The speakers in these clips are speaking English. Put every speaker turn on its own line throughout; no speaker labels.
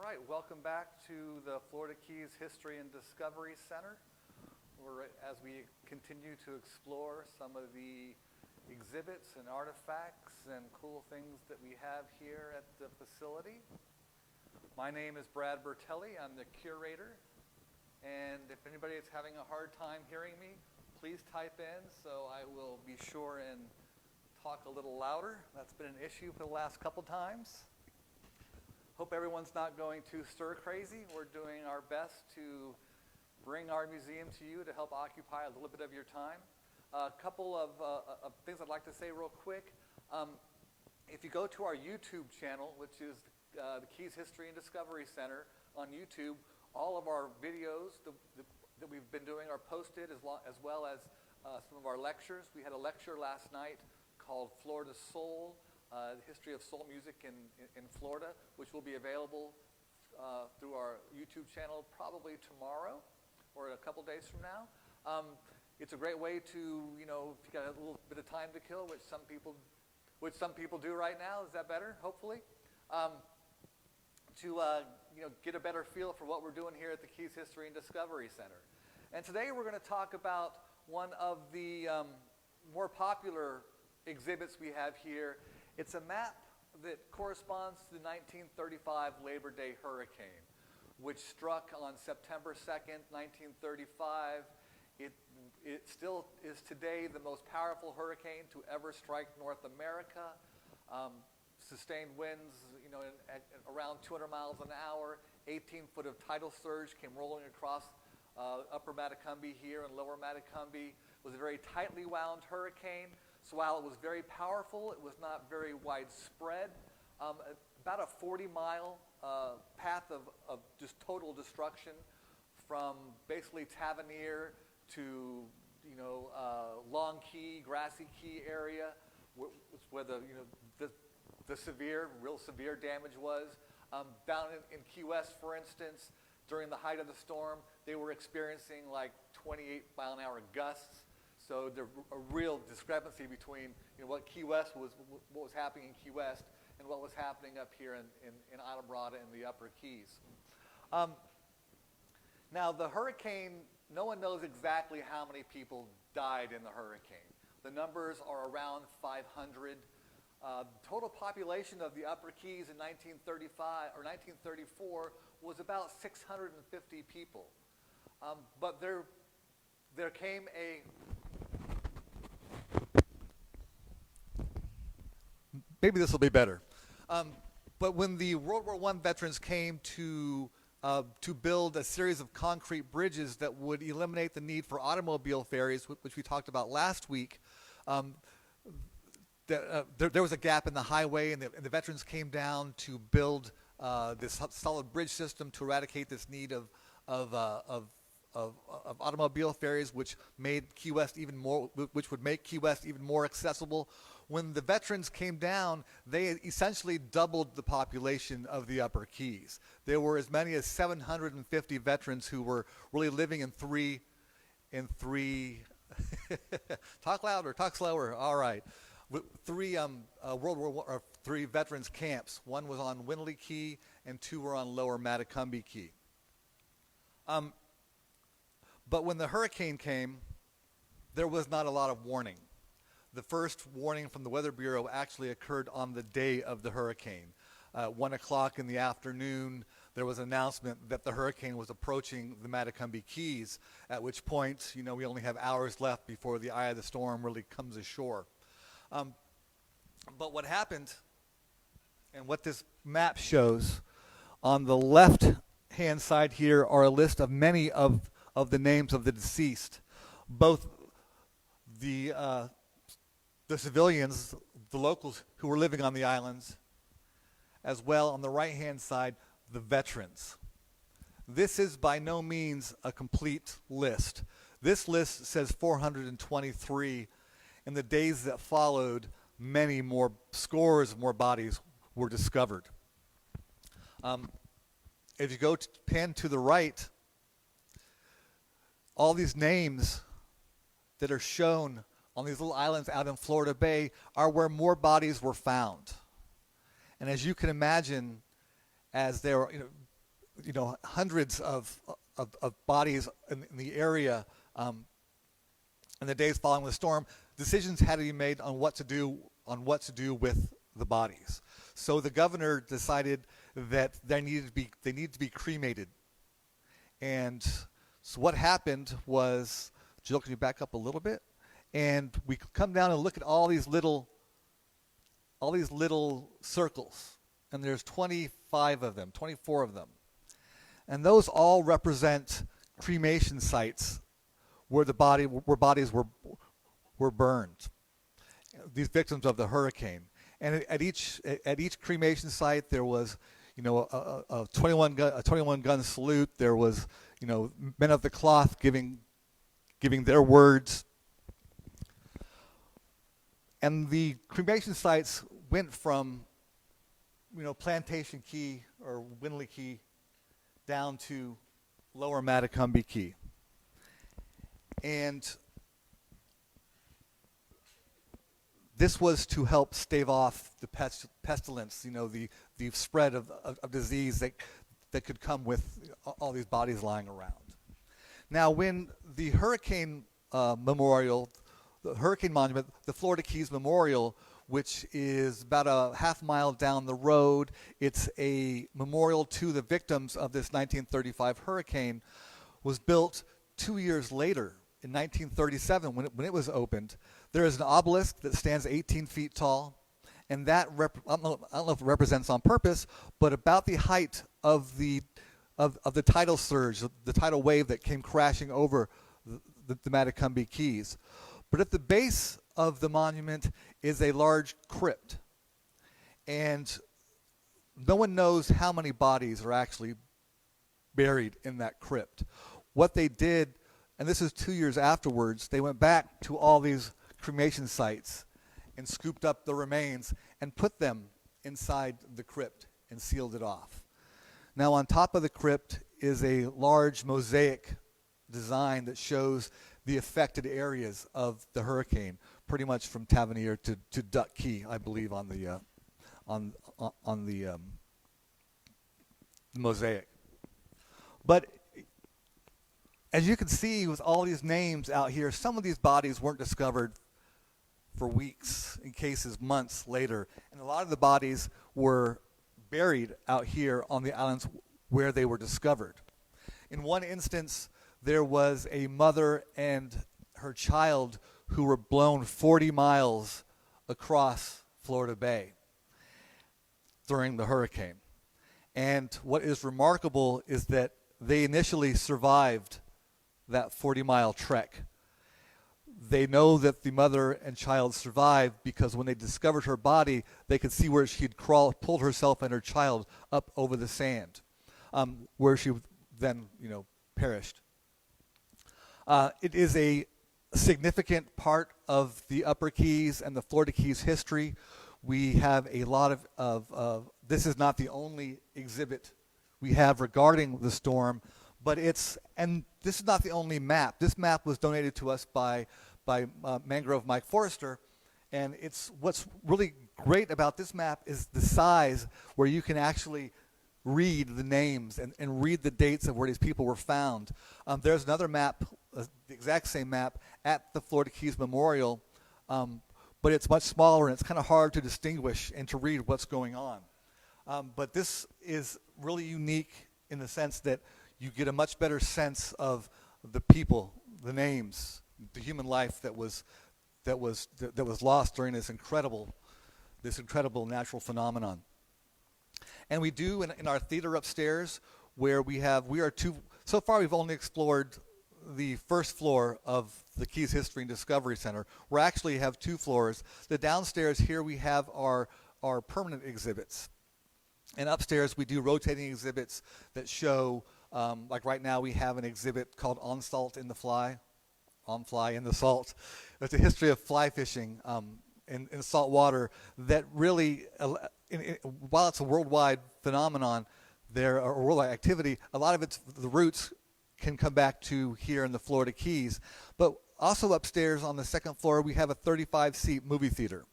right, welcome back to the Florida Keys History and Discovery Center, as we continue to explore some of the exhibits and artifacts and cool things that we have here at the facility. My name is Brad Bertelli. I'm the curator, and if anybody is having a hard time hearing me, please type in so I will be sure and talk a little louder. That's been an issue for the last couple times. Hope everyone's not going too stir crazy. We're doing our best to bring our museum to you to help occupy a little bit of your time. A couple of things I'd like to say real quick. If you go to our YouTube channel, which is the Keys History and Discovery Center on YouTube, all of our videos that we've been doing are posted, as well as some of our lectures. We had a lecture last night called Florida Soul, the history of soul music in Florida, which will be available through our YouTube channel probably tomorrow or a couple days from now. It's a great way to, if you got a little bit of time to kill, which some people do right now. Is that better? Hopefully, to get a better feel for what we're doing here at the Keys History and Discovery Center. And today we're going to talk about one of the more popular exhibits we have here. It's a map that corresponds to the 1935 Labor Day hurricane, which struck on September 2nd, 1935. It still is today the most powerful hurricane to ever strike North America. Sustained winds, at around 200 miles an hour. 18 foot of tidal surge came rolling across upper Matecumbe here and lower Matecumbe. It was a very tightly wound hurricane. So while it was very powerful, it was not very widespread. About a 40-mile path of just total destruction from basically Tavernier to Long Key, Grassy Key area, where the real severe damage was. Down in Key West, for instance, during the height of the storm, they were experiencing like 28-mile-an-hour gusts. So there's a real discrepancy between what was happening in Key West and what was happening up here in Islamorada and the Upper Keys. Now the hurricane, no one knows exactly how many people died in the hurricane. The numbers are around 500. Total population of the Upper Keys in 1935 or 1934 was about 650 people. But there came a maybe this will be better. But when the World War I veterans came to build a series of concrete bridges that would eliminate the need for automobile ferries, which we talked about last week, there was a gap in the highway, and the veterans came down to build this solid bridge system to eradicate this need of automobile ferries, which made Key West which would make Key West even more accessible. When the veterans came down, they essentially doubled the population of the Upper Keys. There were as many as 750 veterans who were really living in three talk louder, talk slower. All right. Three three veterans camps. One was on Winley Key, and two were on Lower Matecumbe Key. But when the hurricane came, there was not a lot of warning. The first warning from the Weather Bureau actually occurred on the day of the hurricane. 1 o'clock in the afternoon, there was an announcement that the hurricane was approaching the Matecumbe Keys, at which point, we only have hours left before the eye of the storm really comes ashore. But what happened, and what this map shows, on the left-hand side here are a list of many of the names of the deceased, both the civilians, the locals who were living on the islands, as well on the right-hand side, the veterans. This is by no means a complete list. This list says 423. In the days that followed, many more, scores more bodies were discovered. If you go pan to the right, all these names that are shown on these little islands out in Florida Bay are where more bodies were found. And as you can imagine, as there were,
hundreds of bodies in the area in the days following the storm. Decisions had to be made on what to do with the bodies. So the governor decided that they needed to be cremated. And so what happened was, Jill, can you back up a little bit? And we come down and look at all these little circles, and there's 24 of them. And those all represent cremation sites where bodies were burned. These victims of the hurricane. And at each cremation site there was, a 21 gun salute. There was, men of the cloth giving their words. And the cremation sites went from, Plantation Key or Winley Key down to Lower Matacumbe Key. And this was to help stave off the pestilence, the spread of disease that could come with all these bodies lying around. Now, when the hurricane memorial, the hurricane monument, the Florida Keys Memorial, which is about a half mile down the road, it's a memorial to the victims of this 1935 hurricane, was built 2 years later in 1937 when it was opened. There is an obelisk that stands 18 feet tall, and that I don't know if it represents on purpose, but about the height of the tidal surge, the tidal wave that came crashing over the Matacumbe Keys. But at the base of the monument is a large crypt, and no one knows how many bodies are actually buried in that crypt. What they did, and this is 2 years afterwards, they went back to all these cremation sites and scooped up the remains and put them inside the crypt and sealed it off. Now, on top of the crypt is a large mosaic design that shows the affected areas of the hurricane, pretty much from Tavernier to Duck Key, I believe, on the mosaic. But as you can see, with all these names out here, some of these bodies weren't discovered for weeks, in cases months later, and a lot of the bodies were buried out here on the islands where they were discovered. In one instance, there was a mother and her child who were blown 40 miles across Florida Bay during the hurricane. And what is remarkable is that they initially survived that 40-mile trek. They know that the mother and child survived because when they discovered her body, they could see where she had pulled herself and her child up over the sand, where she then, perished. It is a significant part of the Upper Keys and the Florida Keys history. We have a lot of this is not the only exhibit we have regarding the storm, but this is not the only map. This map was donated to us by Mangrove Mike Forrester, and what's really great about this map is the size, where you can actually read the names and read the dates of where these people were found. There's another map, the exact same map, at the Florida Keys Memorial, but it's much smaller and it's kind of hard to distinguish and to read what's going on. But this is really unique in the sense that you get a much better sense of the people, the names, the human life that was lost during this incredible natural phenomenon. And we do in our theater upstairs, where so far we've only explored the first floor of the Keys History and Discovery Center. We actually have 2 floors. The downstairs here we have our permanent exhibits. And upstairs we do rotating exhibits that show, like right now we have an exhibit called On Salt in the Fly, On Fly in the Salt. It's a history of fly fishing in salt water that really, while it's a worldwide phenomenon, or worldwide activity, a lot of the roots can come back to here in the Florida Keys. But also upstairs on the second floor, we have a 35-seat movie theater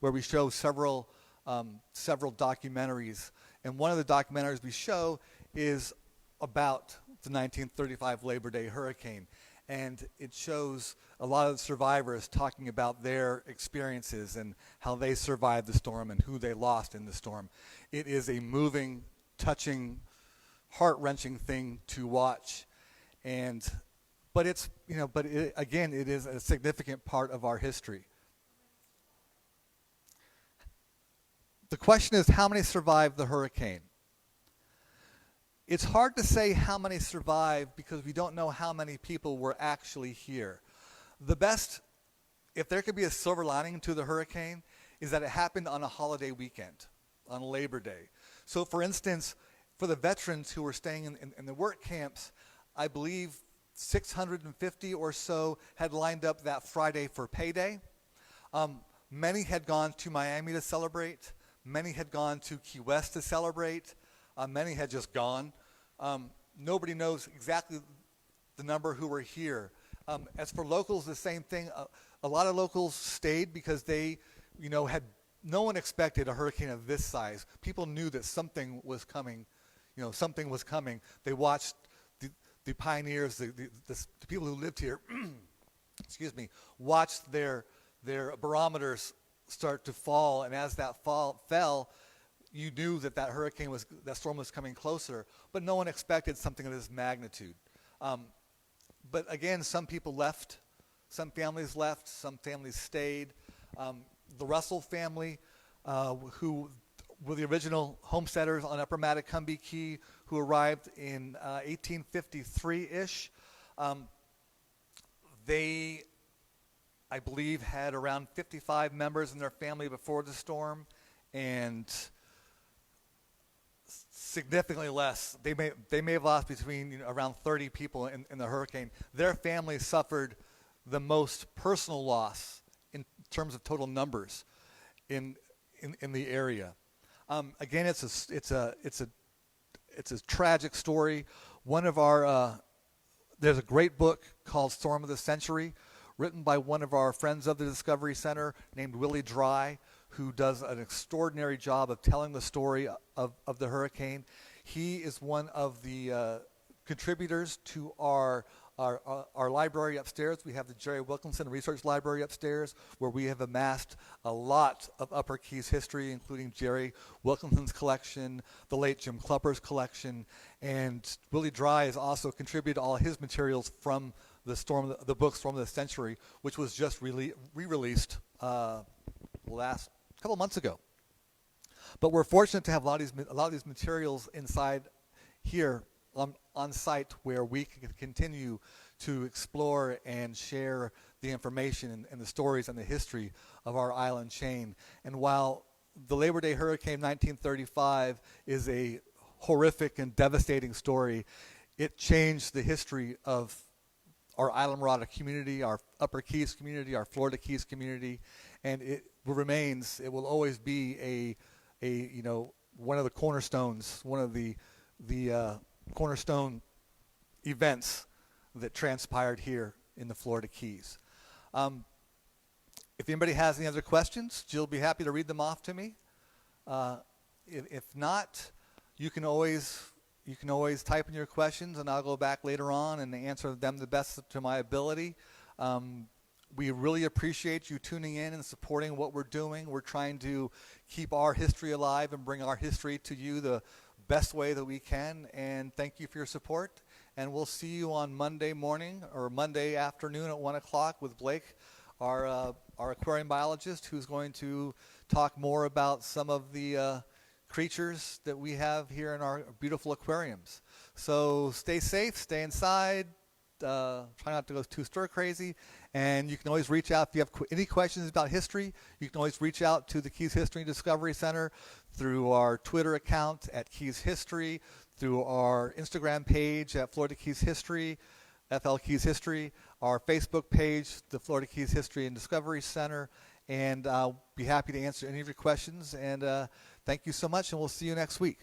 where we show several documentaries. And one of the documentaries we show is about the 1935 Labor Day hurricane. And it shows a lot of the survivors talking about their experiences and how they survived the storm and who they lost in the storm. It is a moving, touching, heart-wrenching thing to watch. But it's, again, it is a significant part of our history. The question is, how many survived the hurricane? It's hard to say how many survived because we don't know how many people were actually here. The best, if there could be a silver lining to the hurricane, is that it happened on a holiday weekend, on Labor Day. So for instance, for the veterans who were staying in the work camps, I believe 650 or so had lined up that Friday for payday. Many had gone to Miami to celebrate. Many had gone to Key West to celebrate. Many had just gone. Nobody knows exactly the number who were here. As for locals, the same thing. A lot of locals stayed because they, had no one expected a hurricane of this size. People knew that something was coming. Something was coming. They watched the pioneers, the people who lived here, excuse me, watched their barometers start to fall, and as that fell, you knew that that storm was coming closer, but no one expected something of this magnitude. But again, some people left, some families left, some families stayed. The Russell family, who were the original homesteaders on Upper Matecumbe Key, who arrived in 1853-ish, they, I believe, had around 55 members in their family before the storm, and significantly less. They may have lost between around 30 people in the hurricane. Their family suffered the most personal loss in terms of total numbers in the area. Again, it's a tragic story. One of our there's a great book called Storm of the Century, written by one of our friends of the Discovery Center named Willie Dry, who does an extraordinary job of telling the story of the hurricane. He is one of the contributors to our library upstairs. We have the Jerry Wilkinson Research Library upstairs, where we have amassed a lot of Upper Keys history, including Jerry Wilkinson's collection, the late Jim Klupper's collection, and Willie Dry has also contributed all his materials from the book Storm of the Century, which was just re-released last couple months ago. But we're fortunate to have a lot of these materials inside here on site, where we can continue to explore and share the information and the stories and the history of our island chain. And while the Labor Day hurricane 1935 is a horrific and devastating story, it changed the history of our Islamorada community, our Upper Keys community, our Florida Keys community, and it will always be one of the cornerstones, one of the cornerstone events that transpired here in the Florida Keys. If anybody has any other questions, Jill will be happy to read them off to me. If not, you can always type in your questions, and I'll go back later on and answer them the best to my ability. We really appreciate you tuning in and supporting what we're doing. We're trying to keep our history alive and bring our history to you the best way that we can, and thank you for your support. And we'll see you on Monday morning or Monday afternoon at 1 o'clock with Blake, our aquarium biologist, who's going to talk more about some of the creatures that we have here in our beautiful aquariums. So stay safe, stay inside, try not to go too stir crazy, and you can always reach out if you have any questions about history. You can always reach out to the Keys History and Discovery Center through our Twitter account at Keys History, through our Instagram page at Florida Keys History, FL Keys History, our Facebook page, the Florida Keys History and Discovery Center, and I'll be happy to answer any of your questions. And thank you so much, and we'll see you next week.